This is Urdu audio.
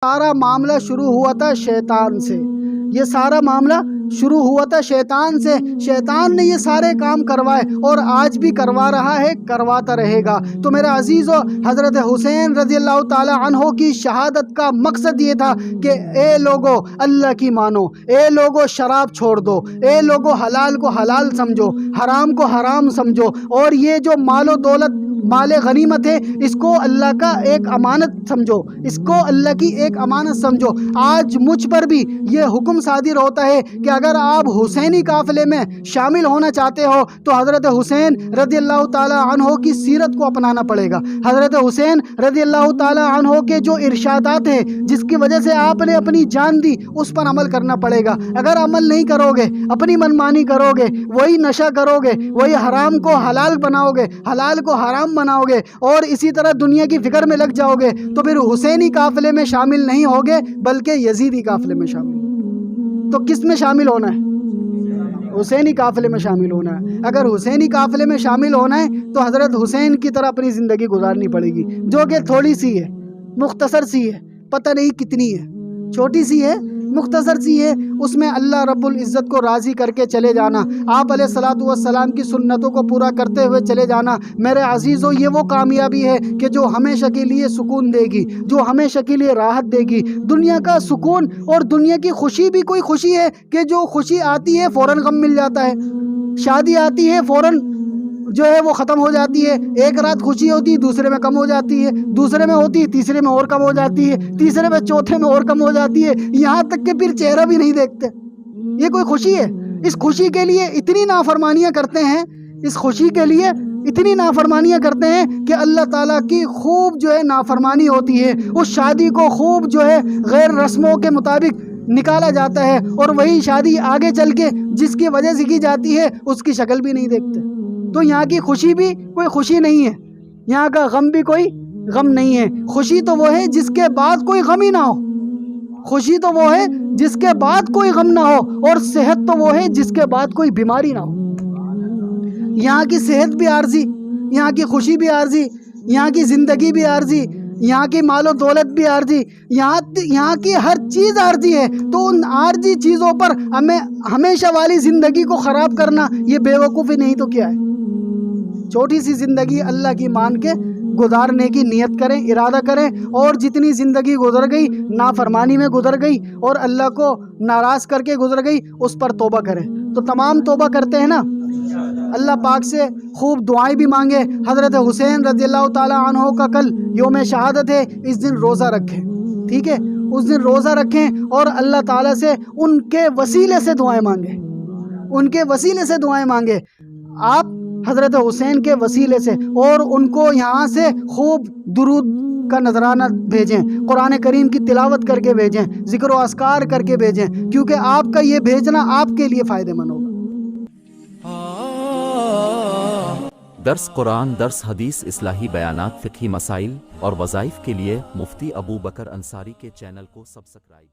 سارا معاملہ شروع ہوا تھا شیطان سے، یہ سارا معاملہ شروع ہوا تھا شیطان سے۔ شیطان نے یہ سارے کام کروائے اور آج بھی کروا رہا ہے، کرواتا رہے گا۔ تو میرے عزیزو، حضرت حسین رضی اللہ تعالی عنہ کی شہادت کا مقصد یہ تھا کہ اے لوگو اللہ کی مانو، اے لوگو شراب چھوڑ دو، اے لوگو حلال کو حلال سمجھو، حرام کو حرام سمجھو، اور یہ جو مال و دولت مال غنیمت ہے اس کو اللہ کا ایک امانت سمجھو، اس کو اللہ کی ایک امانت سمجھو۔ آج مجھ پر بھی یہ حکم صادر ہوتا ہے کہ اگر آپ حسینی قافلے میں شامل ہونا چاہتے ہو تو حضرت حسین رضی اللہ تعالی عنہ کی سیرت کو اپنانا پڑے گا۔ حضرت حسین رضی اللہ تعالی عنہ کے جو ارشادات ہیں جس کی وجہ سے آپ نے اپنی جان دی، اس پر عمل کرنا پڑے گا۔ اگر عمل نہیں کرو گے، اپنی منمانی کرو گے، وہی نشہ کرو گے، وہی حرام کو حلال بناؤ گے، حلال کو حرام بناؤ گے، اور اسی طرح دنیا کی فکر میں لگ جاؤ گے، تو پھر حسینی قافلے میں شامل نہیں ہوگے بلکہ یزیدی قافلے میں شامل۔ تو کس میں شامل ہونا ہے؟ حسینی قافلے میں شامل ہونا ہے۔ اگر حسینی قافلے میں شامل ہونا ہے تو حضرت حسین کی طرح اپنی زندگی گزارنی پڑے گی، جو کہ تھوڑی سی ہے، مختصر سی ہے، پتہ نہیں کتنی ہے، چھوٹی سی ہے، مختصر سی ہے۔ اس میں اللہ رب العزت کو راضی کر کے چلے جانا، آپ علیہ الصلوۃ والسلام کی سنتوں کو پورا کرتے ہوئے چلے جانا۔ میرے عزیزو، یہ وہ کامیابی ہے کہ جو ہمیشہ کے لیے سکون دے گی، جو ہمیشہ کے لیے راحت دے گی۔ دنیا کا سکون اور دنیا کی خوشی بھی کوئی خوشی ہے کہ جو خوشی آتی ہے فوراً غم مل جاتا ہے، شادی آتی ہے فوراً جو ہے وہ ختم ہو جاتی ہے، ایک رات خوشی ہوتی ہے دوسرے میں کم ہو جاتی ہے، دوسرے میں ہوتی ہے تیسرے میں اور کم ہو جاتی ہے، تیسرے میں چوتھے میں اور کم ہو جاتی ہے، یہاں تک کہ پھر چہرہ بھی نہیں دیکھتے۔ یہ کوئی خوشی ہے؟ اس خوشی کے لیے اتنی نافرمانیاں کرتے ہیں، اس خوشی کے لیے اتنی نافرمانیاں کرتے ہیں کہ اللہ تعالیٰ کی خوب جو ہے نافرمانی ہوتی ہے۔ اس شادی کو خوب جو ہے غیر رسموں کے مطابق نکالا جاتا ہے، اور وہی شادی آگے چل کے جس کی وجہ سے کی جاتی ہے اس کی شکل بھی نہیں دیکھتے۔ تو یہاں کی خوشی بھی کوئی خوشی نہیں ہے، یہاں کا غم بھی کوئی غم نہیں ہے۔ خوشی تو وہ ہے جس کے بعد کوئی غم ہی نہ ہو، خوشی تو وہ ہے جس کے بعد کوئی غم نہ ہو، اور صحت تو وہ ہے جس کے بعد کوئی بیماری نہ ہو۔ یہاں کی صحت بھی عارضی، یہاں کی خوشی بھی عارضی، یہاں کی زندگی بھی عارضی، یہاں کی مال و دولت بھی عارضی، یہاں کی ہر چیز عارضی ہے۔ تو ان عارضی چیزوں پر ہمیں ہمیشہ والی زندگی کو خراب کرنا یہ بے وقوفی نہیں تو کیا ہے؟ چھوٹی سی زندگی اللہ کی مان کے گزارنے کی نیت کریں، ارادہ کریں، اور جتنی زندگی گزر گئی نافرمانی میں گزر گئی اور اللہ کو ناراض کر کے گزر گئی، اس پر توبہ کریں۔ تو تمام توبہ کرتے ہیں نا، اللہ پاک سے خوب دعائیں بھی مانگے۔ حضرت حسین رضی اللہ تعالی عنہ کا کل یوم شہادت ہے، اس دن روزہ رکھیں، ٹھیک ہے؟ اس دن روزہ رکھیں اور اللہ تعالیٰ سے ان کے وسیلے سے دعائیں مانگیں، ان کے وسیلے سے دعائیں مانگے، آپ حضرت حسین کے وسیلے سے، اور ان کو یہاں سے خوب درود کا نذرانہ بھیجیں، قرآن کریم کی تلاوت کر کے بھیجیں، ذکر و اذکار کر کے بھیجیں، کیونکہ آپ کا یہ بھیجنا آپ کے لیے فائدہ مند ہوگا۔ درس قرآن، درس حدیث، اصلاحی بیانات، فقہی مسائل اور وظائف کے لیے مفتی ابو بکر انصاری کے چینل کو سبسکرائب